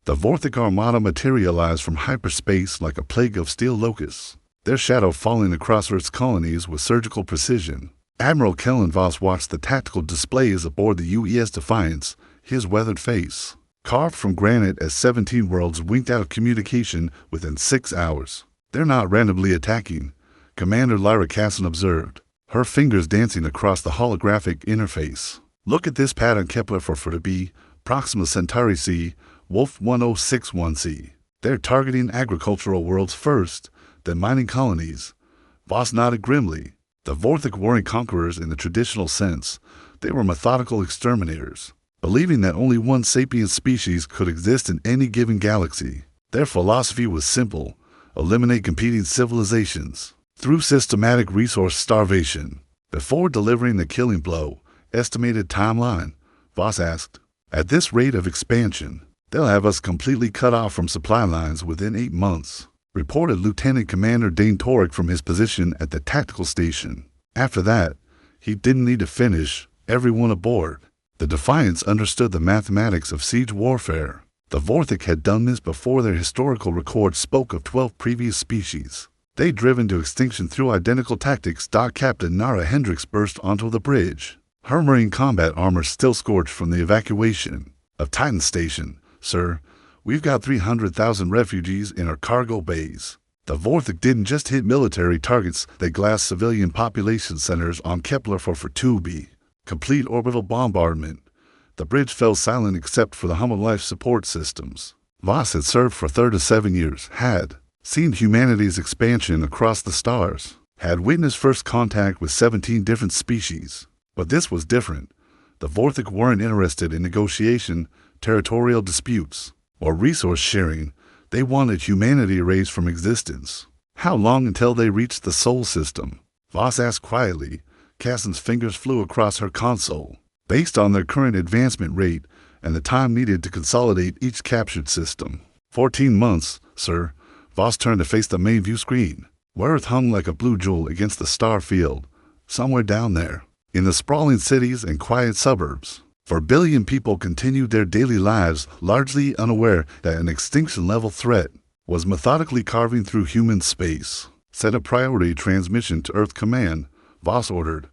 The Vorthic Armada materialized from hyperspace like a plague of steel locusts, their shadow falling across Earth's colonies with surgical precision. Admiral Kellen Voss watched the tactical displays aboard the UES Defiance, his weathered face carved from granite as 17 worlds winked out of communication within 6 hours. "They're not randomly attacking," Commander Lyra Casson observed, her fingers dancing across the holographic interface. "Look at this pad on Kepler for B, Proxima Centauri C, Wolf 1061C. They're targeting agricultural worlds first, then mining colonies." Voss nodded grimly. The Vorthic weren't conquerors in the traditional sense. They were methodical exterminators, believing that only one sapient species could exist in any given galaxy. Their philosophy was simple: eliminate competing civilizations through systematic resource starvation. Before delivering the killing blow, estimated timeline, Voss asked. "At this rate of expansion, they'll have us completely cut off from supply lines within 8 months, reported Lieutenant Commander Dane Torek from his position at the tactical station. After that, he didn't need to finish everyone aboard. The Defiance understood the mathematics of siege warfare. The Vorthic had done this before their historical record spoke of 12 previous species. They'd driven to extinction through identical tactics. Captain Nara Hendricks burst onto the bridge, her marine combat armor still scorched from the evacuation of Titan Station. "Sir, we've got 300,000 refugees in our cargo bays." The Vorthic didn't just hit military targets, they glassed civilian population centers on Kepler for 2B. Complete orbital bombardment. The bridge fell silent except for the hum of life support systems. Voss had served for 37 years, had seen humanity's expansion across the stars, had witnessed first contact with 17 different species. But this was different. The Vorthic weren't interested in negotiation, territorial disputes, or resource sharing. They wanted humanity erased from existence. "How long until they reached the Sol system?" Voss asked quietly. Casson's fingers flew across her console. "Based on their current advancement rate and the time needed to consolidate each captured system. 14 months, sir." Voss turned to face the main view screen, where Earth hung like a blue jewel against the star field. Somewhere down there, in the sprawling cities and quiet suburbs, 4 billion people continued their daily lives, largely unaware that an extinction-level threat was methodically carving through human space. "Set a priority transmission to Earth Command," Voss ordered.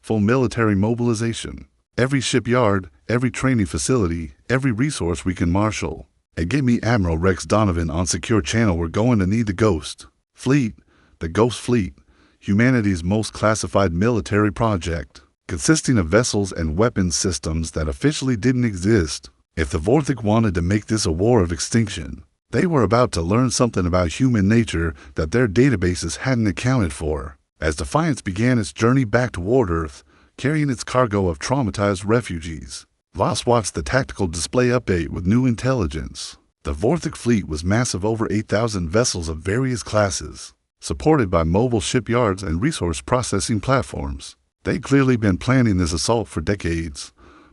"Full military mobilization. Every shipyard, every training facility, every resource we can marshal. And get me Admiral Rex Donovan on secure channel. We're going to need the Ghost Fleet." The Ghost Fleet, humanity's most classified military project, consisting of vessels and weapons systems that officially didn't exist. If the Vorthic wanted to make this a war of extinction, they were about to learn something about human nature that their databases hadn't accounted for. As Defiance began its journey back toward Earth, carrying its cargo of traumatized refugees, Voss watched the tactical display update with new intelligence. The Vorthic fleet was massive, over 8,000 vessels of various classes, supported by mobile shipyards and resource processing platforms. They'd clearly been planning this assault for decades,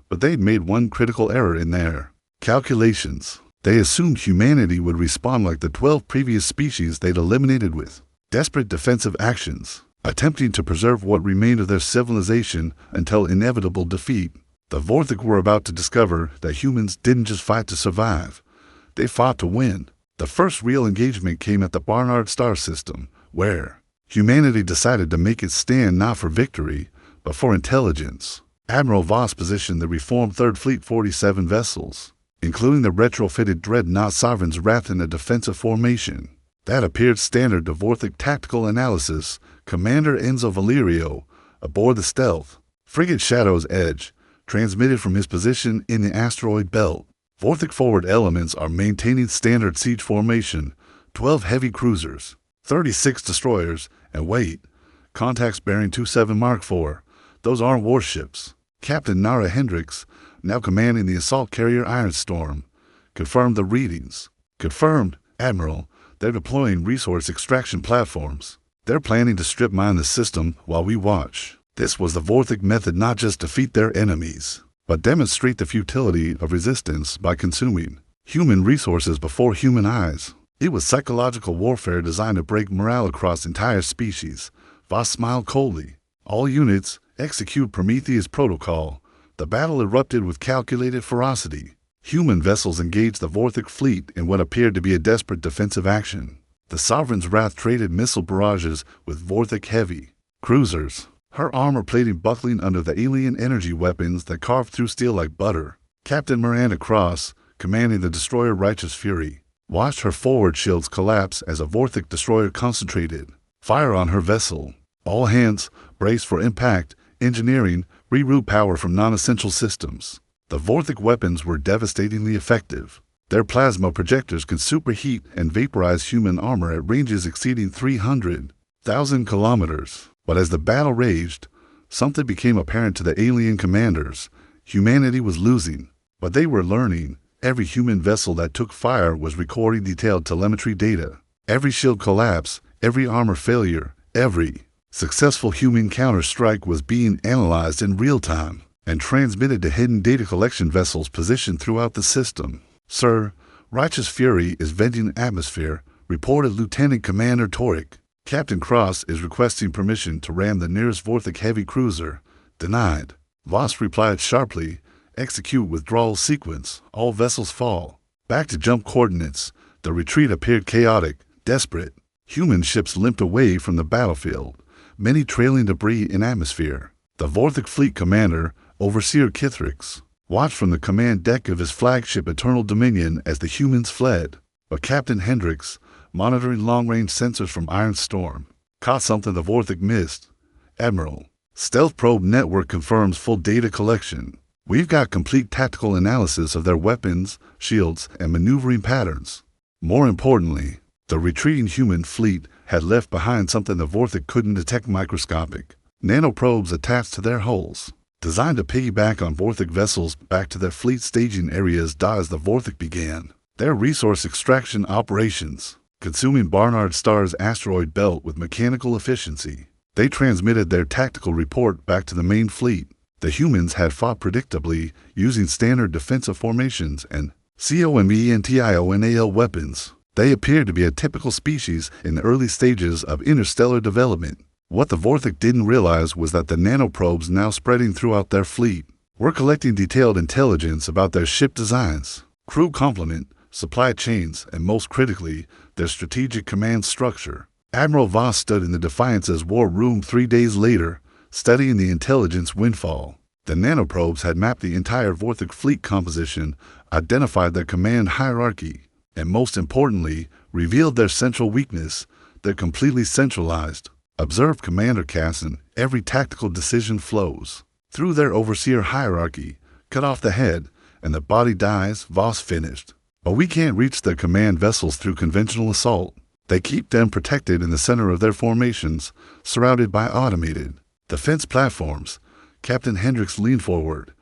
but they'd made one critical error in their calculations. They assumed humanity would respond like the 12 previous species they'd eliminated, with desperate defensive actions, attempting to preserve what remained of their civilization until inevitable defeat. The Vorthic were about to discover that humans didn't just fight to survive, they fought to win. The first real engagement came at the Barnard star system, where humanity decided to make its stand not for victory, but for intelligence. Admiral Voss positioned the reformed Third Fleet 47 vessels, including the retrofitted dreadnought Sovereign's Wrath, in a defensive formation that appeared standard to Vorthic tactical analysis. Commander Enzo Valerio, aboard the stealth frigate Shadow's Edge, transmitted from his position in the asteroid belt. Vorthic forward elements are maintaining standard siege formation: 12 heavy cruisers, 36 destroyers, and wait, contacts bearing 27 Mark IV. Those aren't warships. Captain Nara Hendricks, now commanding the assault carrier Ironstorm, confirmed the readings. "Confirmed, Admiral. They're deploying resource extraction platforms. They're planning to strip mine the system while we watch." This was the Vorthic method: not just defeat their enemies, but demonstrate the futility of resistance by consuming human resources before human eyes. It was psychological warfare designed to break morale across entire species. Voss smiled coldly. "All units, execute Prometheus protocol." The battle erupted with calculated ferocity. Human vessels engaged the Vorthic fleet in what appeared to be a desperate defensive action. The Sovereign's Wrath traded missile barrages with Vorthic heavy cruisers, her armor plating buckling under the alien energy weapons that carved through steel like butter. Captain Miranda Cross, commanding the destroyer Righteous Fury, watched her forward shields collapse as a Vorthic destroyer concentrated fire on her vessel. All hands braced for impact, engineering, reroute power from non-essential systems. The Vorthic weapons were devastatingly effective. Their plasma projectors could superheat and vaporize human armor at ranges exceeding 300,000 kilometers. But as the battle raged, something became apparent to the alien commanders. Humanity was losing, but they were learning. Every human vessel that took fire was recording detailed telemetry data. Every shield collapse, every armor failure, every successful human counter-strike was being analyzed in real time and transmitted to hidden data collection vessels positioned throughout the system. "Sir, Righteous Fury is venting atmosphere," reported Lieutenant Commander Toric. "Captain Cross is requesting permission to ram the nearest Vorthic heavy cruiser." "Denied." Voss replied sharply. "Execute withdrawal sequence. All vessels fall." Back to jump coordinates. The retreat appeared chaotic, desperate. Human ships limped away from the battlefield, many trailing debris in atmosphere. The Vorthic fleet commander, Overseer Kithrix, watched from the command deck of his flagship Eternal Dominion as the humans fled. But Captain Hendricks, monitoring long-range sensors from Iron Storm, caught something the Vorthic missed. "Admiral, Stealth Probe Network confirms full data collection. We've got complete tactical analysis of their weapons, shields, and maneuvering patterns." More importantly, the retreating human fleet had left behind something the Vorthic couldn't detect: microscopic nanoprobes attached to their hulls, designed to piggyback on Vorthic vessels back to their fleet staging areas. As the Vorthic began their resource extraction operations, consuming Barnard Star's asteroid belt with mechanical efficiency, they transmitted their tactical report back to the main fleet. The humans had fought predictably, using standard defensive formations and COMENTIONAL weapons. They appeared to be a typical species in the early stages of interstellar development. What the Vorthic didn't realize was that the nanoprobes now spreading throughout their fleet were collecting detailed intelligence about their ship designs, crew complement, supply chains, and most critically, their strategic command structure. Admiral Voss stood in the Defiance's war room 3 days later, studying the intelligence windfall. The nanoprobes had mapped the entire Vorthic fleet composition, identified their command hierarchy, and most importantly, revealed their central weakness: they're completely centralized. Observed Commander Casson, every tactical decision flows through their overseer hierarchy. Cut off the head, and the body dies. Voss finished. But we can't reach their command vessels through conventional assault. They keep them protected in the center of their formations, surrounded by automated defense platforms. Captain Hendricks leaned forward.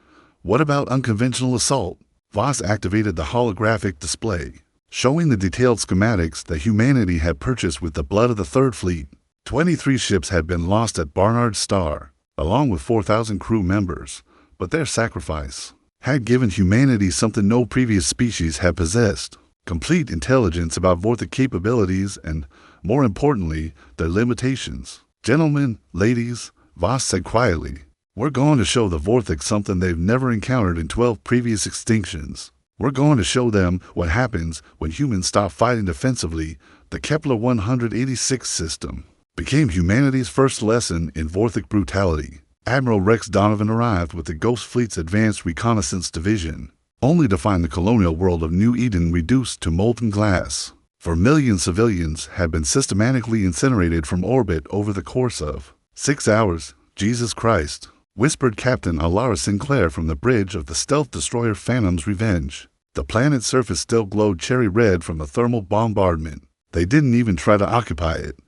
"What about unconventional assault?" Voss activated the holographic display, showing the detailed schematics that humanity had purchased with the blood of the Third Fleet. 23 ships had been lost at Barnard Star, along with 4,000 crew members, but their sacrifice had given humanity something no previous species had possessed: complete intelligence about Vorthic capabilities and, more importantly, their limitations. "Gentlemen, ladies," Voss said quietly, "we're going to show the Vorthic something they've never encountered in 12 previous extinctions. We're going to show them what happens when humans stop fighting defensively." The Kepler 186 system became humanity's first lesson in Vorthic brutality. Admiral Rex Donovan arrived with the Ghost Fleet's Advanced Reconnaissance Division, only to find the colonial world of New Eden reduced to molten glass. For millions, civilians had been systematically incinerated from orbit over the course of 6 hours. "Jesus Christ," whispered Captain Alara Sinclair from the bridge of the stealth destroyer Phantom's Revenge. The planet's surface still glowed cherry red from the thermal bombardment. They didn't even try to occupy it.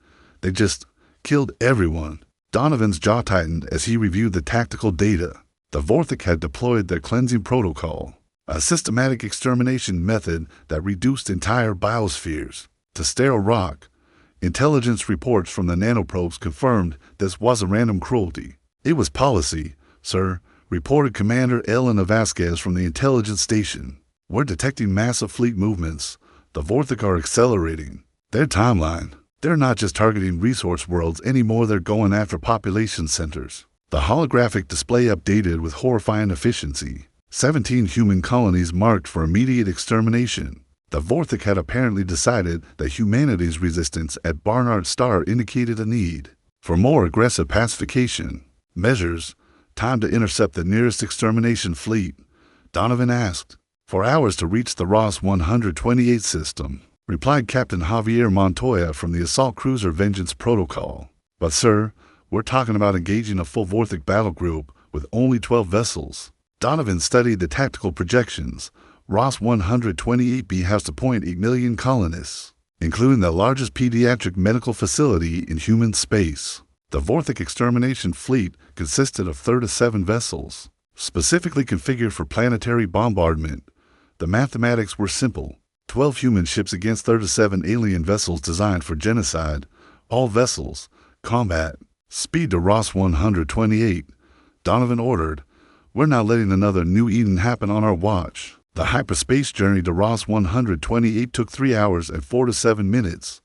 They just killed everyone. Donovan's jaw tightened as he reviewed the tactical data. The Vorthic had deployed their cleansing protocol, a systematic extermination method that reduced entire biospheres to sterile rock. Intelligence reports from the nanoprobes confirmed this wasn't random cruelty. It was policy, sir, reported Commander Elena Vasquez from the intelligence station. "We're detecting massive fleet movements. The Vorthic are accelerating their timeline. They're not just targeting resource worlds anymore, they're going after population centers." The holographic display updated with horrifying efficiency. 17 human colonies marked for immediate extermination. The Vorthik had apparently decided that humanity's resistance at Barnard Star indicated a need for more aggressive pacification measures. Time to intercept the nearest extermination fleet, Donovan asked. 4 hours to reach the Ross 128 system, replied Captain Javier Montoya from the assault cruiser Vengeance Protocol. But sir, we're talking about engaging a full Vorthik battle group with only 12 vessels. Donovan studied the tactical projections. Ross 128b has to point 8 million colonists, including the largest pediatric medical facility in human space. The Vorthik extermination fleet consisted of 37 vessels, specifically configured for planetary bombardment. The mathematics were simple. 12 human ships against 37 alien vessels designed for genocide. All vessels, combat, speed to Ross 128. Donovan ordered. We're not letting another New Eden happen on our watch. The hyperspace journey to Ross 128 took 3 hours and 47 minutes.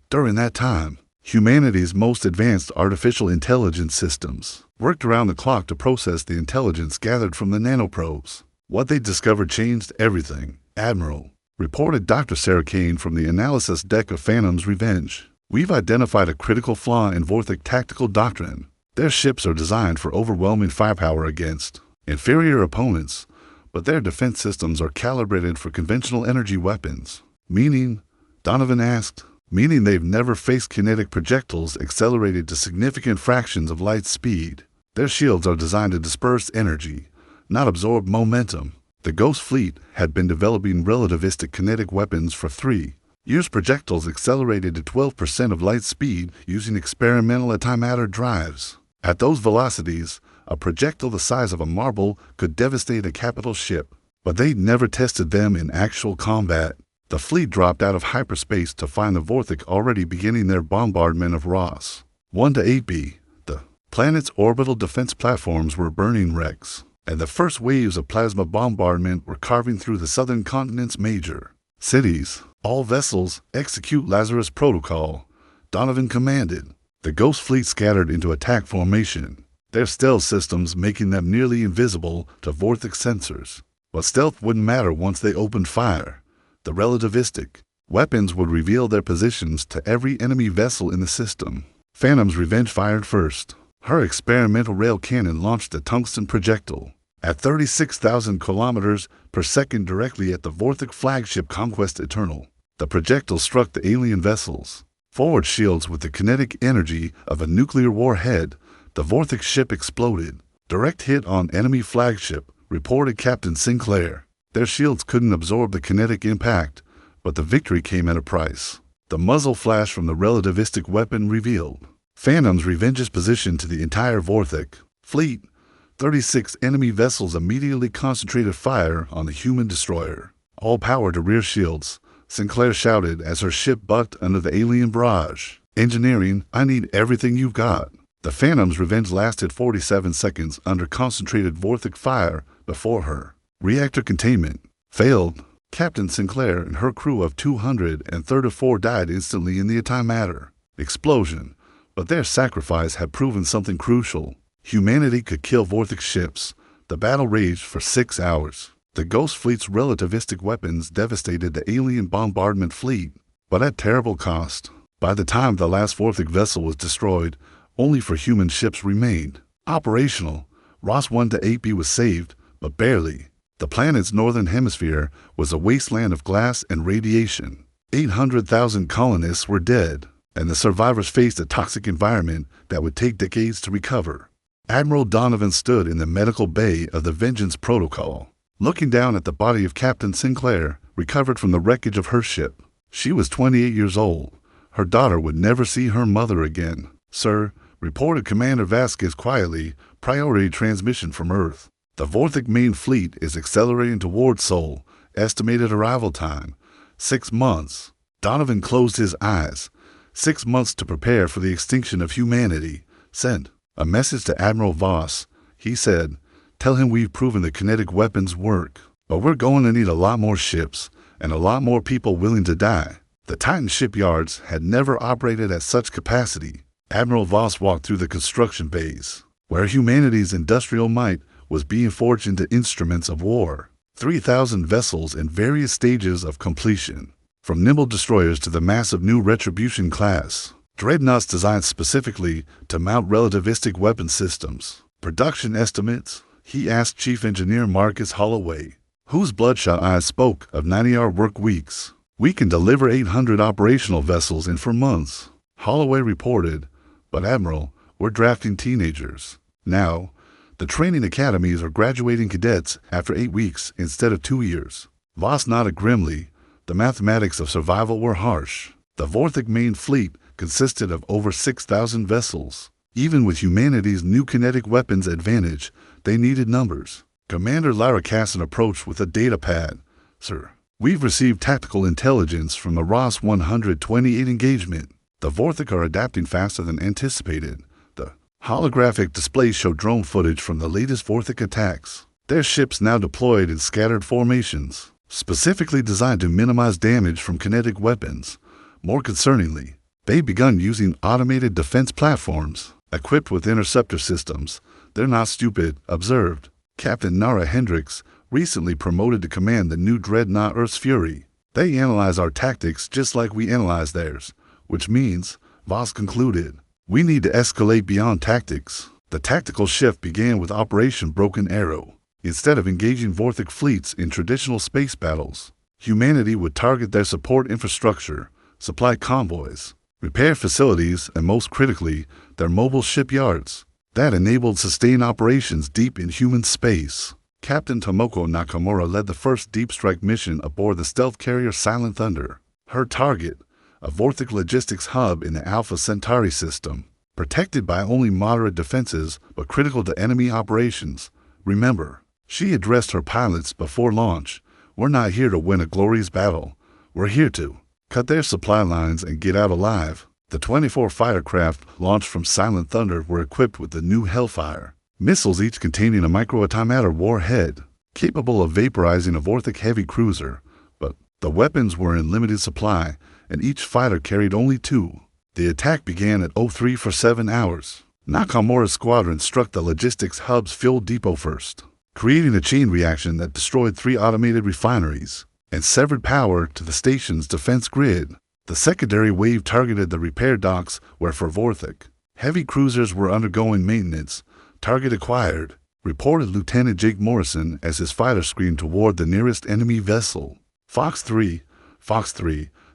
During that time, humanity's most advanced artificial intelligence systems worked around the clock to process the intelligence gathered from the nanoprobes. What they discovered changed everything, Admiral, reported Dr. Sarah Kane from the analysis deck of Phantom's Revenge. We've identified a critical flaw in Vorthik tactical doctrine. Their ships are designed for overwhelming firepower against inferior opponents, but their defense systems are calibrated for conventional energy weapons. Meaning? Donovan asked. Meaning they've never faced kinetic projectiles accelerated to significant fractions of light speed. Their shields are designed to disperse energy, not absorb momentum. The Ghost Fleet had been developing relativistic kinetic weapons for 3 years. Projectiles accelerated to 12% of light speed using experimental antimatter drives. At those velocities, a projectile the size of a marble could devastate a capital ship, but they'd never tested them in actual combat. The fleet dropped out of hyperspace to find the Vorthik already beginning their bombardment of Ross 128b. The planet's orbital defense platforms were burning wrecks, and the first waves of plasma bombardment were carving through the southern continent's major cities. All vessels execute Lazarus Protocol, Donovan commanded. The Ghost Fleet scattered into attack formation, their stealth systems making them nearly invisible to Vorthik sensors. But stealth wouldn't matter once they opened fire. The relativistic weapons would reveal their positions to every enemy vessel in the system. Phantom's Revenge fired first. Her experimental rail cannon launched a tungsten projectile at 36,000 kilometers per second directly at the Vorthik flagship Conquest Eternal. The projectile struck the alien vessels' forward shields with the kinetic energy of a nuclear warhead. The Vorthik ship exploded. Direct hit on enemy flagship, reported Captain Sinclair. Their shields couldn't absorb the kinetic impact, but the victory came at a price. The muzzle flash from the relativistic weapon revealed Phantom's Revenge's position to the entire Vorthik fleet. 36 enemy vessels immediately concentrated fire on the human destroyer. All power to rear shields, Sinclair shouted as her ship bucked under the alien barrage. Engineering, I need everything you've got. The Phantom's Revenge lasted 47 seconds under concentrated Vorthik fire before her reactor containment failed. Captain Sinclair and her crew of 234 died instantly in the antimatter explosion, but their sacrifice had proven something crucial. Humanity could kill Vorthik ships. The battle raged for 6 hours. The Ghost Fleet's relativistic weapons devastated the alien bombardment fleet, but at terrible cost. By the time the last Vorthik vessel was destroyed, only 4 human ships remained operational. Ross 128b was saved, but barely. The planet's northern hemisphere was a wasteland of glass and radiation. 800,000 colonists were dead, and the survivors faced a toxic environment that would take decades to recover. Admiral Donovan stood in the medical bay of the Vengeance Protocol, looking down at the body of Captain Sinclair, recovered from the wreckage of her ship. She was 28 years old. Her daughter would never see her mother again. Sir, reported Commander Vasquez quietly, priority transmission from Earth. The Vorthik main fleet is accelerating toward Sol. Estimated arrival time, 6 months. Donovan closed his eyes. 6 months to prepare for the extinction of humanity. Sent a message to Admiral Voss. He said, tell him we've proven the kinetic weapons work, but we're going to need a lot more ships and a lot more people willing to die. The Titan shipyards had never operated at such capacity. Admiral Voss walked through the construction bays, where humanity's industrial might was being forged into instruments of war. 3,000 vessels in various stages of completion, from nimble destroyers to the massive new Retribution class. Dreadnoughts designed specifically to mount relativistic weapon systems. Production estimates? He asked Chief Engineer Marcus Holloway, whose bloodshot eyes spoke of 90-hour work weeks. We can deliver 800 operational vessels in 4 months, Holloway reported. But Admiral, we're drafting teenagers. Now, the training academies are graduating cadets after 8 weeks instead of 2 years. Voss nodded grimly. The mathematics of survival were harsh. The Vorthic main fleet consisted of over 6,000 vessels. Even with humanity's new kinetic weapons advantage, they needed numbers. Commander Lyra Casson approached with a data pad. Sir, we've received tactical intelligence from the Ross 128 engagement. The Vorthic are adapting faster than anticipated. The holographic displays show drone footage from the latest Vorthic attacks. Their ships now deployed in scattered formations, specifically designed to minimize damage from kinetic weapons. More concerningly, they've begun using automated defense platforms, equipped with interceptor systems. They're not stupid, observed Captain Nara Hendricks, recently promoted to command the new dreadnought Earth's Fury. They analyze our tactics just like we analyze theirs, which means, Voss concluded, we need to escalate beyond tactics. The tactical shift began with Operation Broken Arrow. Instead of engaging Vorthic fleets in traditional space battles, humanity would target their support infrastructure, supply convoys, repair facilities, and most critically, their mobile shipyards. That enabled sustained operations deep in human space. Captain Tomoko Nakamura led the first deep strike mission aboard the stealth carrier Silent Thunder. Her target, a Vorthic logistics hub in the Alpha Centauri system, protected by only moderate defenses but critical to enemy operations. Remember, she addressed her pilots before launch. We're not here to win a glorious battle. We're here to cut their supply lines and get out alive. The 24 fightercraft launched from Silent Thunder were equipped with the new Hellfire missiles, each containing a micro-antimatter warhead, capable of vaporizing a Vorthic heavy cruiser. But the weapons were in limited supply, and each fighter carried only 2. The attack began at 03 for 7 hours. Nakamura's squadron struck the logistics hub's fuel depot first, creating a chain reaction that destroyed 3 automated refineries and severed power to the station's defense grid. The secondary wave targeted the repair docks where for Vorthic heavy cruisers were undergoing maintenance. Target acquired, reported Lieutenant Jake Morrison as his fighter screamed toward the nearest enemy vessel. Fox 3,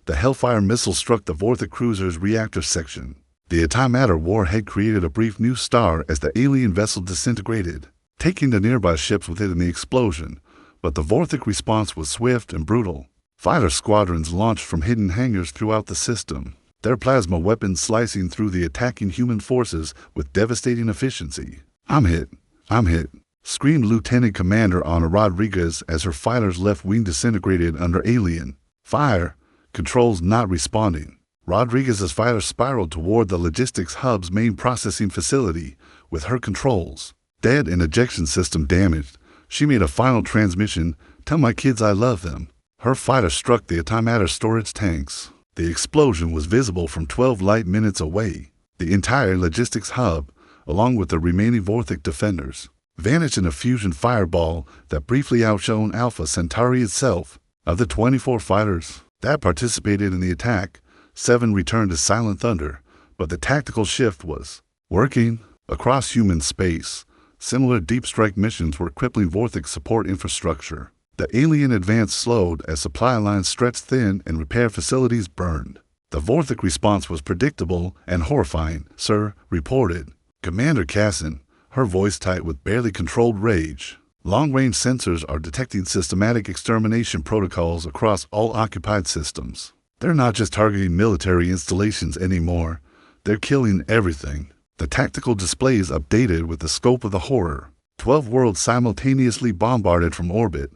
the Hellfire missile struck the Vorthic cruiser's reactor section. The antimatter warhead created a brief new star as the alien vessel disintegrated, taking the nearby ships with it in the explosion. But the Vorthic response was swift and brutal. Fighter squadrons launched from hidden hangars throughout the system, their plasma weapons slicing through the attacking human forces with devastating efficiency. I'm hit, screamed Lieutenant Commander Ana Rodriguez as her fighter's left wing disintegrated under alien fire, controls not responding. Rodriguez's fighter spiraled toward the logistics hub's main processing facility, with her controls dead and ejection system damaged. She made a final transmission, "Tell my kids I love them." Her fighter struck the antimatter storage tanks. The explosion was visible from 12 light minutes away. The entire logistics hub, along with the remaining Vorthic defenders, vanished in a fusion fireball that briefly outshone Alpha Centauri itself. Of the 24 fighters that participated in the attack, 7 returned to Silent Thunder, but the tactical shift was working. Across human space, similar deep strike missions were crippling Vorthic support infrastructure. The alien advance slowed as supply lines stretched thin and repair facilities burned. The Vorthic response was predictable and horrifying, Sir, reported Commander Casson, her voice tight with barely controlled rage. Long-range sensors are detecting systematic extermination protocols across all occupied systems. They're not just targeting military installations anymore. They're killing everything. The tactical displays updated with the scope of the horror. 12 worlds simultaneously bombarded from orbit.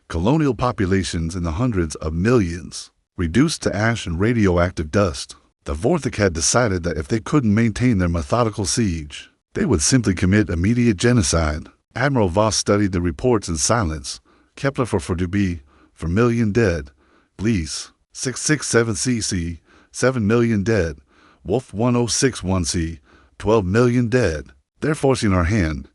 Colonial populations in the hundreds of millions, reduced to ash and radioactive dust. The Vorthic had decided that if they couldn't maintain their methodical siege, they would simply commit immediate genocide. Admiral Voss studied the reports in silence. Kepler for 4 million dead. Gliese, 667cc, 7 million dead. Wolf 1061c, 12 million dead. They're forcing our hand.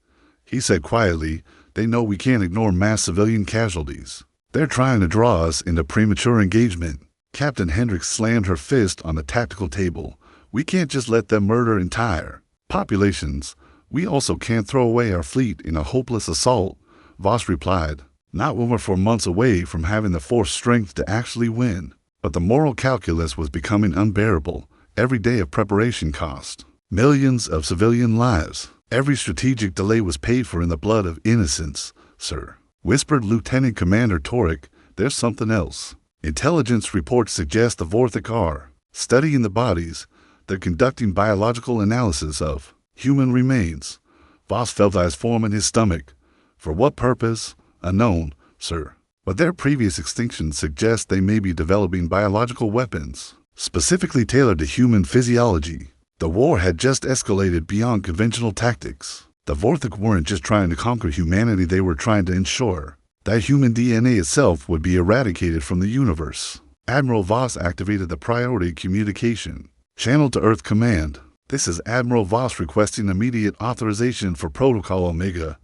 He said quietly, "They know we can't ignore mass civilian casualties. They're trying to draw us into premature engagement." Captain Hendricks slammed her fist on the tactical table. "We can't just let them murder entire populations. We also can't throw away our fleet in a hopeless assault," Voss replied. "Not when we're 4 months away from having the force strength to actually win." But the moral calculus was becoming unbearable. Every day of preparation cost millions of civilian lives. Every strategic delay was paid for in the blood of innocents. "Sir," whispered Lieutenant Commander Torek, "there's something else. Intelligence reports suggest the Vorthik are studying the bodies. They're conducting biological analysis of human remains." Voss felt eyes form in his stomach. "For what purpose? Unknown, sir. But their previous extinction suggests they may be developing biological weapons, specifically tailored to human physiology." The war had just escalated beyond conventional tactics. The Vorthik weren't just trying to conquer humanity, they were trying to ensure that human DNA itself would be eradicated from the universe. Admiral Voss activated the priority communication channel to Earth Command. "This is Admiral Voss requesting immediate authorization for Protocol Omega.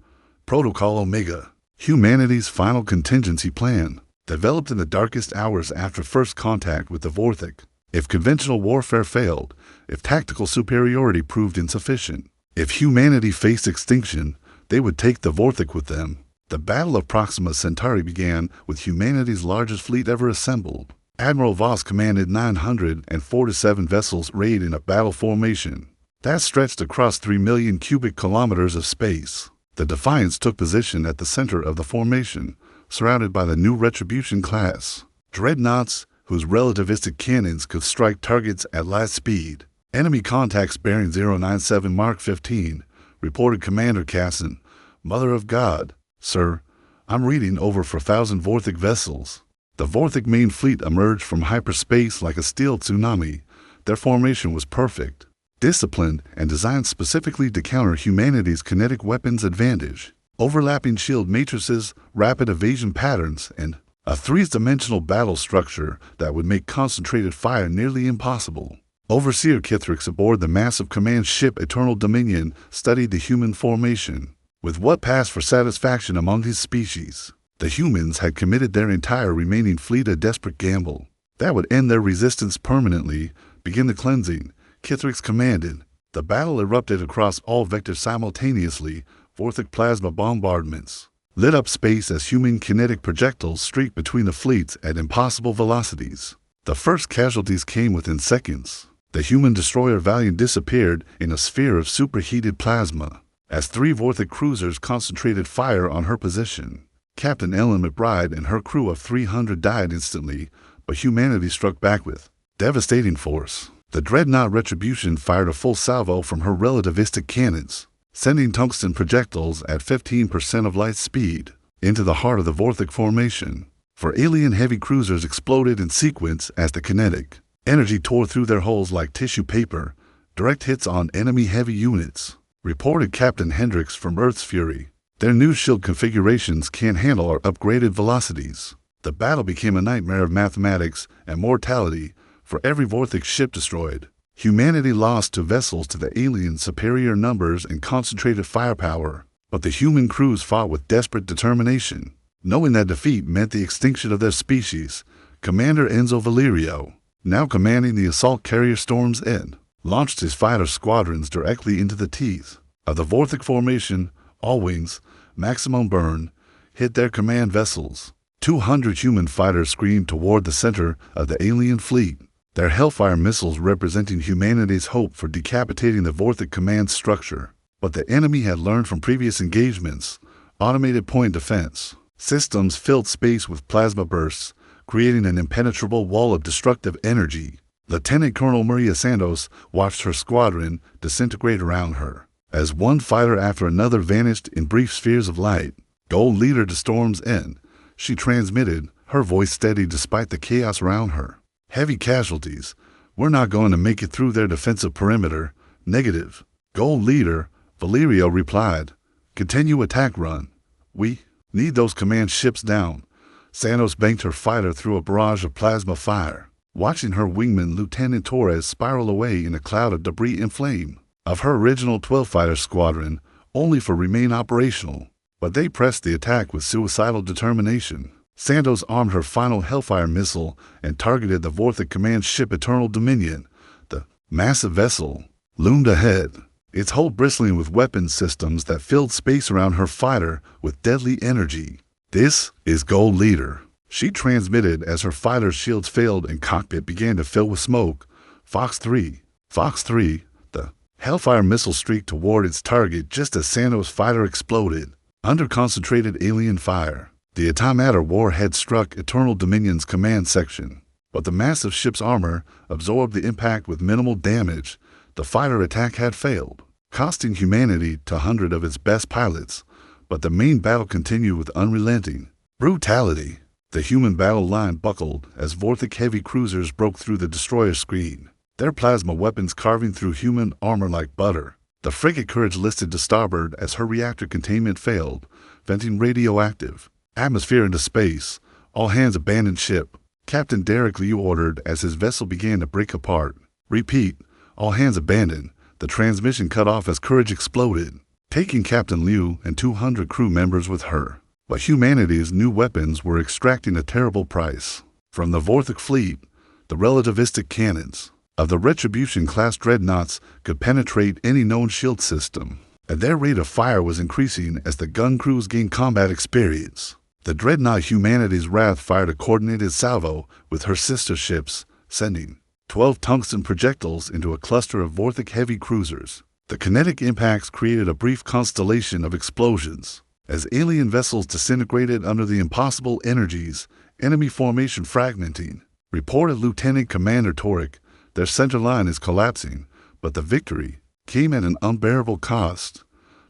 Protocol Omega, humanity's final contingency plan, developed in the darkest hours after first contact with the Vorthik. If conventional warfare failed, if tactical superiority proved insufficient, if humanity faced extinction, they would take the Vorthik with them." The Battle of Proxima Centauri began with humanity's largest fleet ever assembled. Admiral Voss commanded 947 vessels arrayed in a battle formation that stretched across 3 million cubic kilometers of space. The Defiance took position at the center of the formation, surrounded by the new Retribution class dreadnoughts, whose relativistic cannons could strike targets at light speed. "Enemy contacts bearing 097 Mark 15, reported Commander Casson. Mother of God, sir, I'm reading over 4,000 Vorthik vessels." The Vorthik main fleet emerged from hyperspace like a steel tsunami. Their formation was perfect, disciplined, and designed specifically to counter humanity's kinetic weapons advantage. Overlapping shield matrices, rapid evasion patterns, and a three-dimensional battle structure that would make concentrated fire nearly impossible. Overseer Kithrix aboard the massive command ship Eternal Dominion studied the human formation with what passed for satisfaction among his species. The humans had committed their entire remaining fleet a desperate gamble that would end their resistance permanently. "Begin the cleansing," Kithrix commanded. The battle erupted across all vectors simultaneously. Vorthik plasma bombardments lit up space as human kinetic projectiles streaked between the fleets at impossible velocities. The first casualties came within seconds. The human destroyer Valiant disappeared in a sphere of superheated plasma as 3 Vorthik cruisers concentrated fire on her position. Captain Ellen McBride and her crew of 300 died instantly, but humanity struck back with devastating force. The dreadnought Retribution fired a full salvo from her relativistic cannons, sending tungsten projectiles at 15% of light speed into the heart of the Vorthik formation. 4 alien heavy cruisers exploded in sequence as the kinetic energy tore through their hulls like tissue paper. "Direct hits on enemy heavy units," reported Captain Hendricks from Earth's Fury. "Their new shield configurations can't handle our upgraded velocities." The battle became a nightmare of mathematics and mortality. For every Vorthik ship destroyed, humanity lost 2 vessels to the aliens' superior numbers and concentrated firepower. But the human crews fought with desperate determination, knowing that defeat meant the extinction of their species. Commander Enzo Valerio, now commanding the assault carrier Storm's End, launched his fighter squadrons directly into the teeth of the Vorthik formation. All wings, maximum burn, hit their command vessels. 200 human fighters screamed toward the center of the alien fleet, their Hellfire missiles representing humanity's hope for decapitating the Vorthik command structure. But the enemy had learned from previous engagements. Automated point defense systems filled space with plasma bursts, creating an impenetrable wall of destructive energy. Lieutenant Colonel Maria Santos watched her squadron disintegrate around her, as one fighter after another vanished in brief spheres of light. "Gold leader to Storm's End," she transmitted, her voice steady despite the chaos around her. "Heavy casualties. We're not going to make it through their defensive perimeter." "Negative. Gold leader," Valerio replied. "Continue attack run. We need those command ships down." Santos banked her fighter through a barrage of plasma fire, watching her wingman Lieutenant Torres spiral away in a cloud of debris and flame. Of her original 12-fighter squadron, only for remain operational. But they pressed the attack with suicidal determination. Santos armed her final Hellfire missile and targeted the Vorthic command ship Eternal Dominion. The massive vessel loomed ahead, its hull bristling with weapons systems that filled space around her fighter with deadly energy. "This is Gold Leader," she transmitted as her fighter's shields failed and cockpit began to fill with smoke. Fox 3. Fox 3. The Hellfire missile streaked toward its target just as Santos' fighter exploded. Under concentrated alien fire, the Automata warhead struck Eternal Dominion's command section, but the massive ship's armor absorbed the impact with minimal damage. The fighter attack had failed, costing humanity 200 of its best pilots, but the main battle continued with unrelenting brutality. The human battle line buckled as Vorthic heavy cruisers broke through the destroyer screen, their plasma weapons carving through human armor like butter. The frigate Courage listed to starboard as her reactor containment failed, venting radioactive atmosphere into space. "All hands abandon ship," Captain Derek Liu ordered as his vessel began to break apart. "Repeat, all hands abandon." The transmission cut off as Courage exploded, taking Captain Liu and 200 crew members with her. But humanity's new weapons were extracting a terrible price. From the Vorthic fleet, the relativistic cannons of the Retribution-class dreadnoughts could penetrate any known shield system, and their rate of fire was increasing as the gun crews gained combat experience. The dreadnought Humanity's Wrath fired a coordinated salvo with her sister ships, sending 12 tungsten projectiles into a cluster of Vorthic heavy cruisers. The kinetic impacts created a brief constellation of explosions. As alien vessels disintegrated under the impossible energies, enemy formation fragmenting, reported Lieutenant Commander Torek. "Their center line is collapsing, but the victory came at an unbearable cost."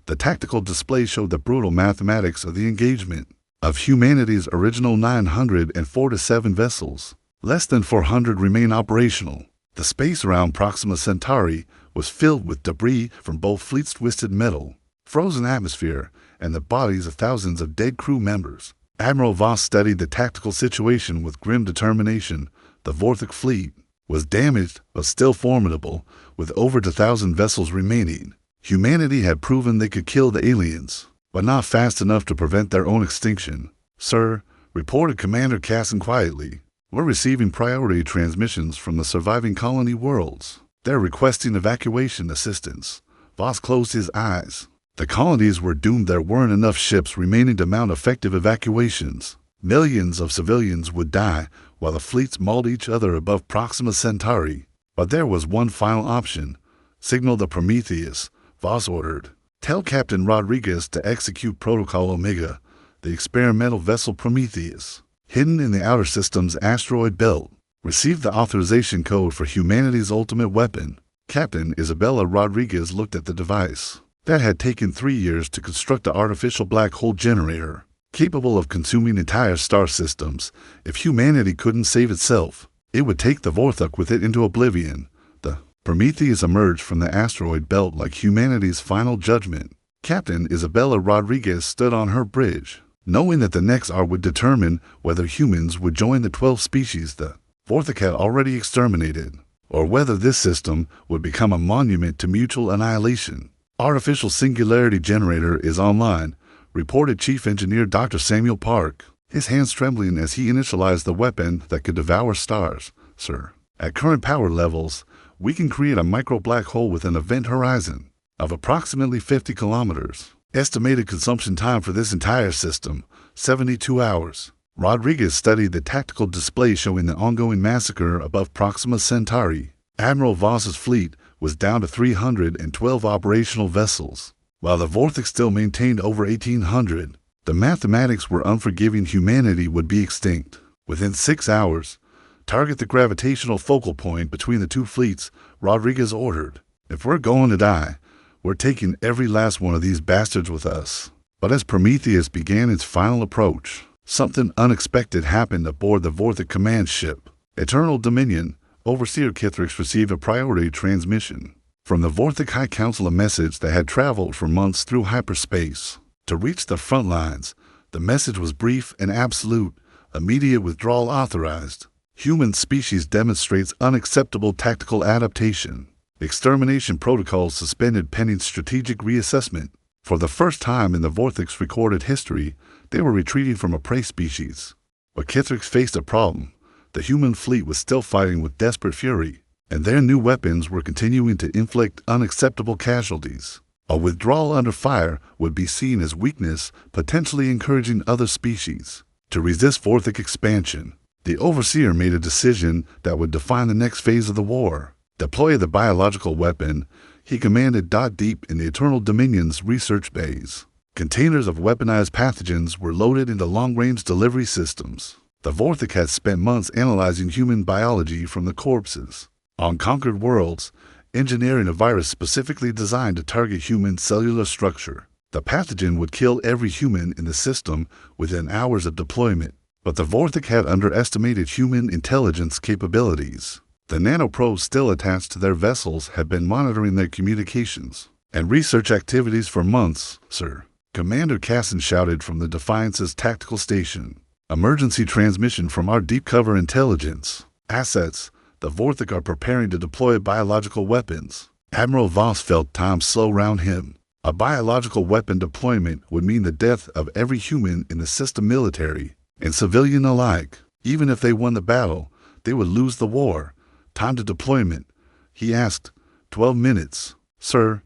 The tactical display showed the brutal mathematics of the engagement. Of humanity's original 947 vessels, less than 400 remain operational. The space around Proxima Centauri was filled with debris from both fleets' twisted metal, frozen atmosphere, and the bodies of thousands of dead crew members. Admiral Voss studied the tactical situation with grim determination. The Vorthic fleet was damaged but still formidable, with over 2,000 vessels remaining. Humanity had proven they could kill the aliens, but not fast enough to prevent their own extinction. "Sir," reported Commander Casson quietly, "we're receiving priority transmissions from the surviving colony worlds. They're requesting evacuation assistance." Voss closed his eyes. The colonies were doomed. There weren't enough ships remaining to mount effective evacuations. Millions of civilians would die while the fleets mauled each other above Proxima Centauri. But there was one final option. "Signal the Prometheus," Voss ordered. "Tell Captain Rodriguez to execute Protocol Omega, the experimental vessel Prometheus, hidden in the outer system's asteroid belt. Receive the authorization code for humanity's ultimate weapon." Captain Isabella Rodriguez looked at the device. That had taken 3 years to construct the artificial black hole generator, capable of consuming entire star systems. If humanity couldn't save itself, it would take the Vorthic with it into oblivion. The Prometheus emerged from the asteroid belt like humanity's final judgment. Captain Isabella Rodriguez stood on her bridge, knowing that the next hour would determine whether humans would join the 12 species the Vorthic had already exterminated, or whether this system would become a monument to mutual annihilation. "Artificial Singularity Generator is online," reported Chief Engineer Dr. Samuel Park, his hands trembling as he initialized the weapon that could devour stars. "Sir, at current power levels, we can create a micro-black hole with an event horizon of approximately 50 kilometers. Estimated consumption time for this entire system, 72 hours. Rodriguez studied the tactical display showing the ongoing massacre above Proxima Centauri. Admiral Voss's fleet was down to 312 operational vessels, while the Vorthic still maintained over 1,800. The mathematics were unforgiving. Humanity would be extinct within 6 hours. "Target the gravitational focal point between the two fleets," Rodriguez ordered. "If we're going to die, we're taking every last one of these bastards with us." But as Prometheus began its final approach, something unexpected happened aboard the Vorthic command ship. Eternal Dominion Overseer Kithrix received a priority transmission from the Vorthic High Council, a message that had traveled for months through hyperspace. To reach the front lines, the message was brief and absolute: immediate withdrawal authorized. Human species demonstrates unacceptable tactical adaptation. Extermination protocols suspended pending strategic reassessment. For the first time in the Vorthic's recorded history, they were retreating from a prey species. But Kithriks faced a problem. The human fleet was still fighting with desperate fury, and their new weapons were continuing to inflict unacceptable casualties. A withdrawal under fire would be seen as weakness, potentially encouraging other species to resist Vorthic expansion. The Overseer made a decision that would define the next phase of the war. Deploy the biological weapon, he commanded. Deep in the Eternal Dominion's research bays, containers of weaponized pathogens were loaded into long-range delivery systems. The Vorthic had spent months analyzing human biology from the corpses. On conquered worlds, engineering a virus specifically designed to target human cellular structure. The pathogen would kill every human in the system within hours of deployment. But the Vorthic had underestimated human intelligence capabilities. The nanoprobes still attached to their vessels had been monitoring their communications and research activities for months, sir. Commander Casson shouted from the Defiance's tactical station. Emergency transmission from our deep cover intelligence assets. The Vorthic are preparing to deploy biological weapons. Admiral Voss felt time slow round him. A biological weapon deployment would mean the death of every human in the system, military and civilian alike. Even if they won the battle, they would lose the war. Time to deployment, he asked. 12 minutes, sir.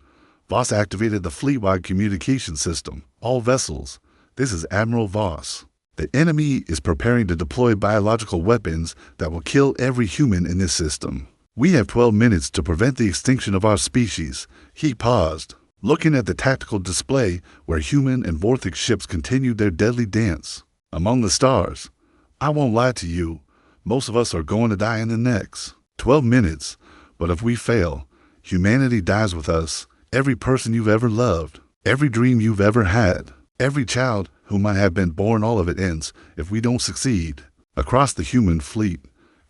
Voss activated the fleet-wide communication system. All vessels, this is Admiral Voss. The enemy is preparing to deploy biological weapons that will kill every human in this system. We have 12 minutes to prevent the extinction of our species. He paused, looking at the tactical display where human and Vorthic ships continued their deadly dance. Among the stars, I won't lie to you, most of us are going to die in the next 12 minutes, but if we fail, humanity dies with us. Every person you've ever loved, every dream you've ever had, every child who might have been born, all of it ends if we don't succeed. Across the human fleet,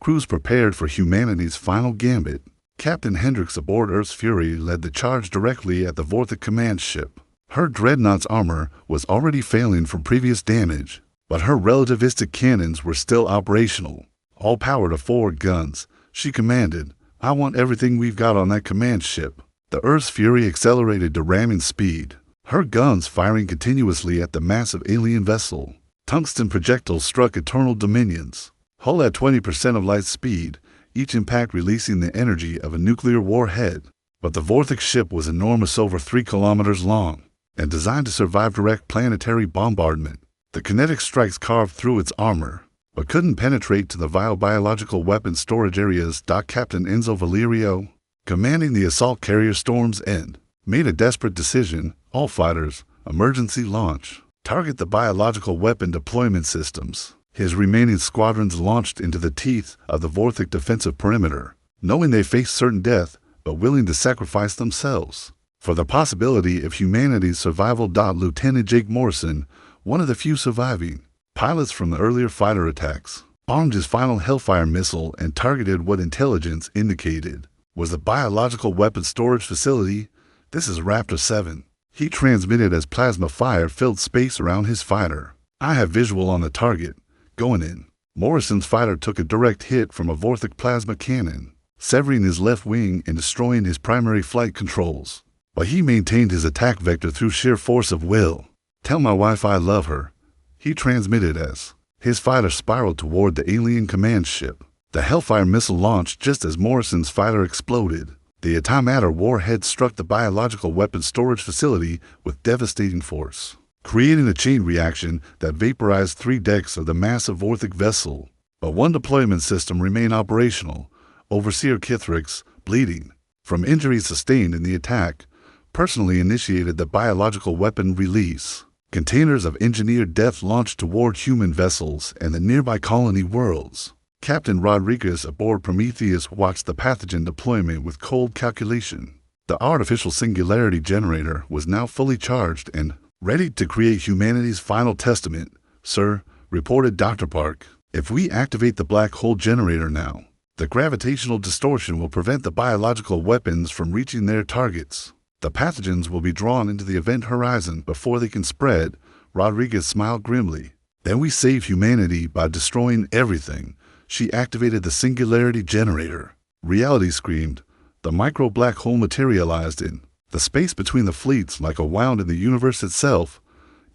crews prepared for humanity's final gambit. Captain Hendricks aboard Earth's Fury led the charge directly at the Vorthic command ship. Her dreadnought's armor was already failing from previous damage, but her relativistic cannons were still operational. All power to forward guns, she commanded. I want everything we've got on that command ship. The Earth's Fury accelerated to ramming speed, her guns firing continuously at the massive alien vessel. Tungsten projectiles struck Eternal Dominions, hull at 20% of light speed, each impact releasing the energy of a nuclear warhead. But the Vorthic ship was enormous, over 3 kilometers long, and designed to survive direct planetary bombardment. The kinetic strikes carved through its armor, but couldn't penetrate to the vital biological weapon storage areas. Captain Enzo Valerio, commanding the assault carrier Storm's End, made a desperate decision. All fighters, emergency launch. Target the biological weapon deployment systems. His remaining squadrons launched into the teeth of the Vorthic defensive perimeter, knowing they faced certain death, but willing to sacrifice themselves for the possibility of humanity's survival. Lieutenant Jake Morrison, one of the few surviving pilots from the earlier fighter attacks, armed his final Hellfire missile and targeted what intelligence indicated was the biological weapon storage facility. This is Raptor 7. He transmitted as plasma fire filled space around his fighter. I have visual on the target. Going in. Morrison's fighter took a direct hit from a Vorthic plasma cannon, severing his left wing and destroying his primary flight controls. But he maintained his attack vector through sheer force of will. Tell my wife I love her, he transmitted as his fighter spiraled toward the alien command ship. The Hellfire missile launched just as Morrison's fighter exploded. The Antimatter warhead struck the biological weapon storage facility with devastating force, creating a chain reaction that vaporized 3 decks of the massive Vorthic vessel. But one deployment system remained operational. Overseer Kithriks, bleeding from injuries sustained in the attack, personally initiated the biological weapon release. Containers of engineered death launched toward human vessels and the nearby colony worlds. Captain Rodriguez aboard Prometheus watched the pathogen deployment with cold calculation. The artificial singularity generator was now fully charged and ready to create humanity's final testament. Sir, reported Dr. Park, if we activate the black hole generator now, the gravitational distortion will prevent the biological weapons from reaching their targets. The pathogens will be drawn into the event horizon before they can spread. Rodriguez smiled grimly. Then we save humanity by destroying everything. She activated the singularity generator. Reality screamed. The micro black hole materialized in The space between the fleets, like a wound in the universe itself,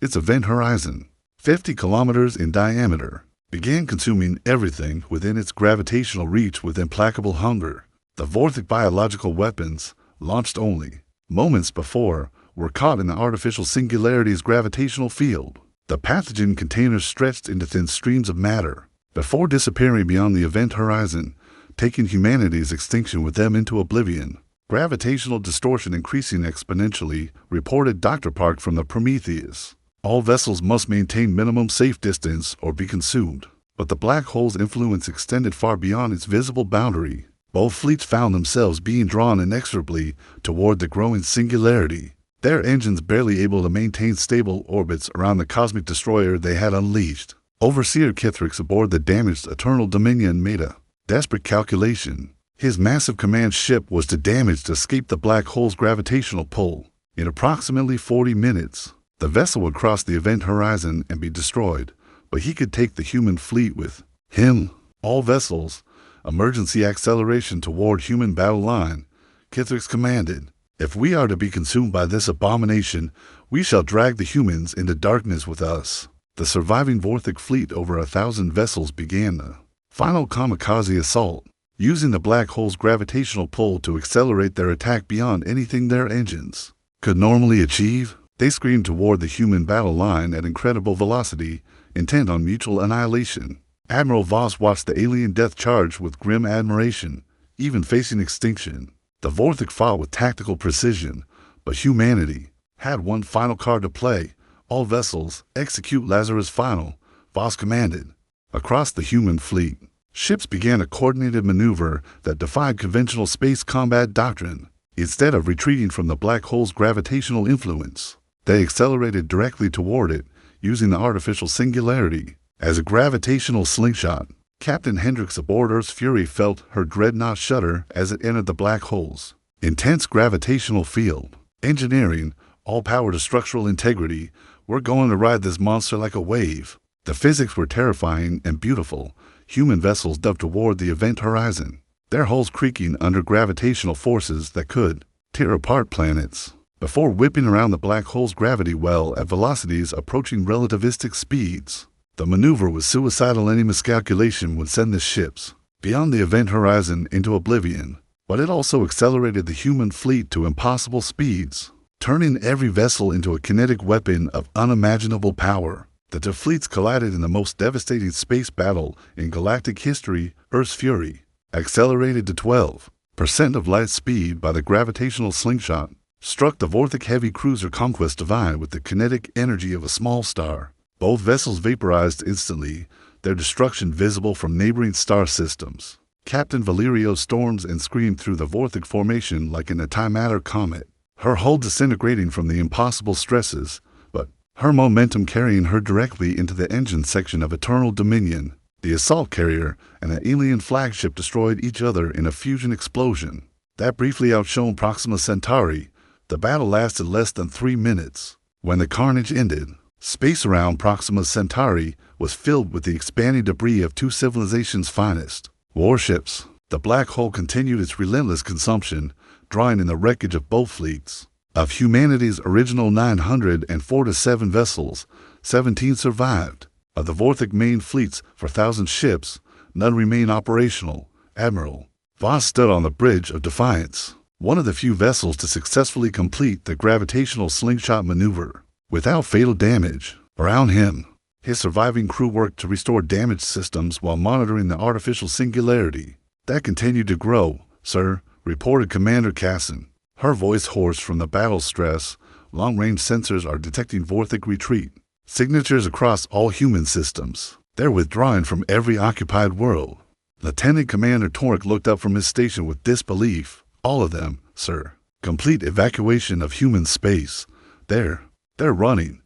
its event horizon, 50 kilometers in diameter, began consuming everything within its gravitational reach with implacable hunger. The Vorthic biological weapons, launched only moments before, were caught in the artificial singularity's gravitational field. The pathogen containers stretched into thin streams of matter, before disappearing beyond the event horizon, taking humanity's extinction with them into oblivion. Gravitational distortion increasing exponentially, reported Dr. Park from the Prometheus. All vessels must maintain minimum safe distance or be consumed. But the black hole's influence extended far beyond its visible boundary. Both fleets found themselves being drawn inexorably toward the growing singularity, their engines barely able to maintain stable orbits around the cosmic destroyer they had unleashed. Overseer Kithrix aboard the damaged Eternal Dominion made a desperate calculation. His massive command ship was damaged to escape the black hole's gravitational pull. In approximately 40 minutes, the vessel would cross the event horizon and be destroyed, but he could take the human fleet with him. All vessels, emergency acceleration toward human battle line, Kithrix commanded. If we are to be consumed by this abomination, we shall drag the humans into darkness with us. The surviving Vorthic fleet, over 1,000 vessels, began the final kamikaze assault, using the black hole's gravitational pull to accelerate their attack beyond anything their engines could normally achieve. They screamed toward the human battle line at incredible velocity, intent on mutual annihilation. Admiral Voss watched the alien death charge with grim admiration, even facing extinction. The Vorthic fought with tactical precision, but humanity had one final card to play. All vessels, execute Lazarus Final, Voss commanded. Across the human fleet, ships began a coordinated maneuver that defied conventional space combat doctrine. Instead of retreating from the black hole's gravitational influence, they accelerated directly toward it, using the artificial singularity as a gravitational slingshot. Captain Hendricks aboard Earth's Fury felt her dreadnought shudder as it entered the black hole's intense gravitational field. Engineering, all power to structural integrity, we're going to ride this monster like a wave. The physics were terrifying and beautiful. Human vessels dove toward the event horizon, their hulls creaking under gravitational forces that could tear apart planets. Before whipping around the black hole's gravity well at velocities approaching relativistic speeds, the maneuver with suicidal. Any miscalculation would send the ships beyond the event horizon into oblivion. But it also accelerated the human fleet to impossible speeds, turning every vessel into a kinetic weapon of unimaginable power. The two fleets collided in the most devastating space battle in galactic history. Earth's Fury, accelerated to 12% of light speed by the gravitational slingshot, struck the Vorthic heavy cruiser Conquest Divine with the kinetic energy of a small star. Both vessels vaporized instantly, their destruction visible from neighboring star systems. Captain Valerio storms and screamed through the Vorthic formation like an antimatter comet, her hull disintegrating from the impossible stresses, but her momentum carrying her directly into the engine section of Eternal Dominion. The assault carrier and an alien flagship destroyed each other in a fusion explosion that briefly outshone Proxima Centauri. The battle lasted less than 3 minutes. When the carnage ended, space around Proxima Centauri was filled with the expanding debris of two civilizations' finest warships. The black hole continued its relentless consumption, drawing in the wreckage of both fleets. Of humanity's original 947 vessels, 17 survived. Of the Vorthic main fleet's 4,000 ships, none remain operational. Admiral Voss stood on the Bridge of Defiance, one of the few vessels to successfully complete the gravitational slingshot maneuver without fatal damage. Around him, his surviving crew worked to restore damaged systems while monitoring the artificial singularity that continued to grow. "Sir," reported Commander Casson, her voice hoarse from the battle stress, "long-range sensors are detecting Vorthic retreat signatures across all human systems. They're withdrawing from every occupied world." Lieutenant Commander Torek looked up from his station with disbelief. "All of them, sir. Complete evacuation of human space. They're running."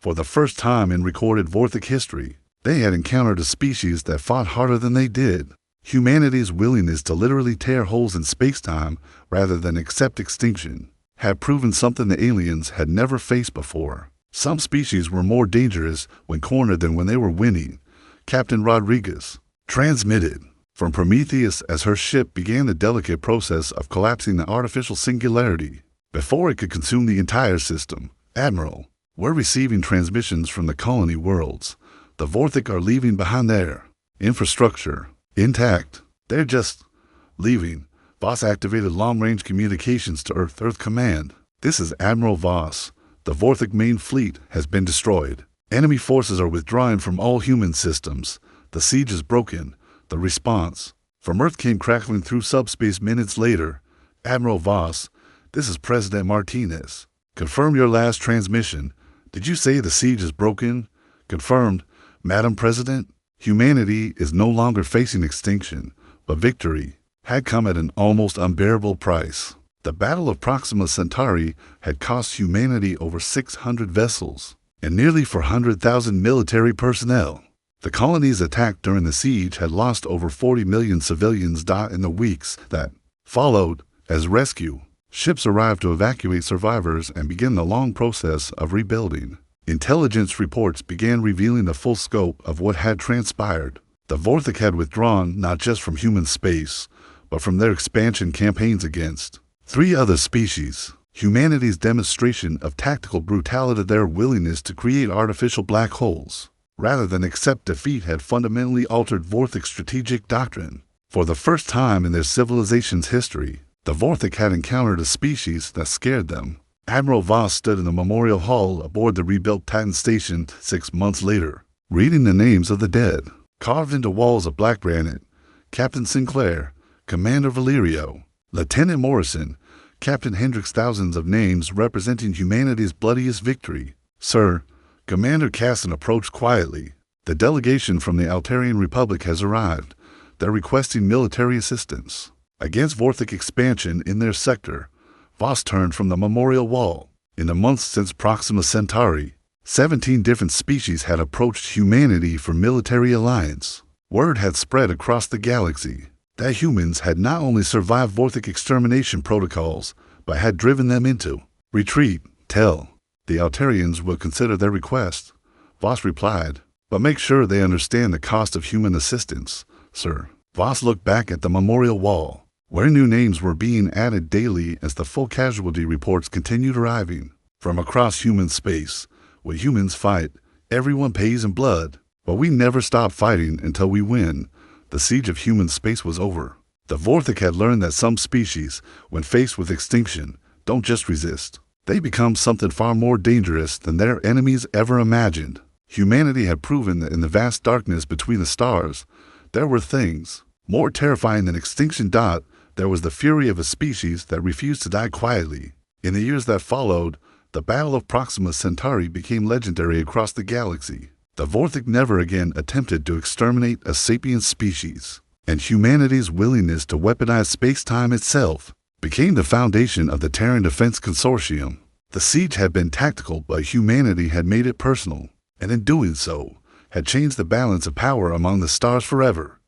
For the first time in recorded Vorthic history, they had encountered a species that fought harder than they did. Humanity's willingness to literally tear holes in space-time rather than accept extinction had proven something the aliens had never faced before. Some species were more dangerous when cornered than when they were winning, Captain Rodriguez transmitted from Prometheus as her ship began the delicate process of collapsing the artificial singularity. Before it could consume the entire system, Admiral, we're receiving transmissions from the colony worlds. The Vorthic are leaving behind their infrastructure intact. They're just leaving. Voss activated long-range communications to Earth Command. This is Admiral Voss. The Vorthic main fleet has been destroyed. Enemy forces are withdrawing from all human systems. The siege is broken. The response from Earth came crackling through subspace minutes later. Admiral Voss, this is President Martinez. Confirm your last transmission. Did you say the siege is broken? Confirmed, Madam President. Humanity is no longer facing extinction, but victory had come at an almost unbearable price. The Battle of Proxima Centauri had cost humanity over 600 vessels and nearly 400,000 military personnel. The colonies attacked during the siege had lost over 40 million civilians in the weeks that followed. As rescue ships arrived to evacuate survivors and begin the long process of rebuilding. Intelligence reports began revealing the full scope of what had transpired. The Vorthic had withdrawn not just from human space, but from their expansion campaigns against 3 other species. Humanity's demonstration of tactical brutality, their willingness to create artificial black holes, rather than accept defeat, had fundamentally altered Vorthic's strategic doctrine. For the first time in their civilization's history, the Vorthic had encountered a species that scared them. Admiral Voss stood in the memorial hall aboard the rebuilt Titan station 6 months later, reading the names of the dead, carved into walls of black granite. Captain Sinclair, Commander Valerio, Lieutenant Morrison, Captain Hendricks, thousands of names representing humanity's bloodiest victory. Sir, Commander Casson approached quietly. The delegation from the Altarian Republic has arrived. They're requesting military assistance against Vorthic expansion in their sector. Voss turned from the memorial wall. In the months since Proxima Centauri, 17 different species had approached humanity for military alliance. Word had spread across the galaxy that humans had not only survived Vorthic extermination protocols, but had driven them into retreat. Tell the Altarians will consider their request, Voss replied, but make sure they understand the cost of human assistance, sir. Voss looked back at the memorial wall, where new names were being added daily as the full casualty reports continued arriving. From across human space, when humans fight, everyone pays in blood, but we never stop fighting until we win. The siege of human space was over. The Vorthic had learned that some species, when faced with extinction, don't just resist. They become something far more dangerous than their enemies ever imagined. Humanity had proven that in the vast darkness between the stars, there were things more terrifying than extinction. There was the fury of a species that refused to die quietly. In the years that followed, the Battle of Proxima Centauri became legendary across the galaxy. The Vorthic never again attempted to exterminate a sapient species, and humanity's willingness to weaponize space-time itself became the foundation of the Terran Defense Consortium. The siege had been tactical, but humanity had made it personal, and in doing so, had changed the balance of power among the stars forever.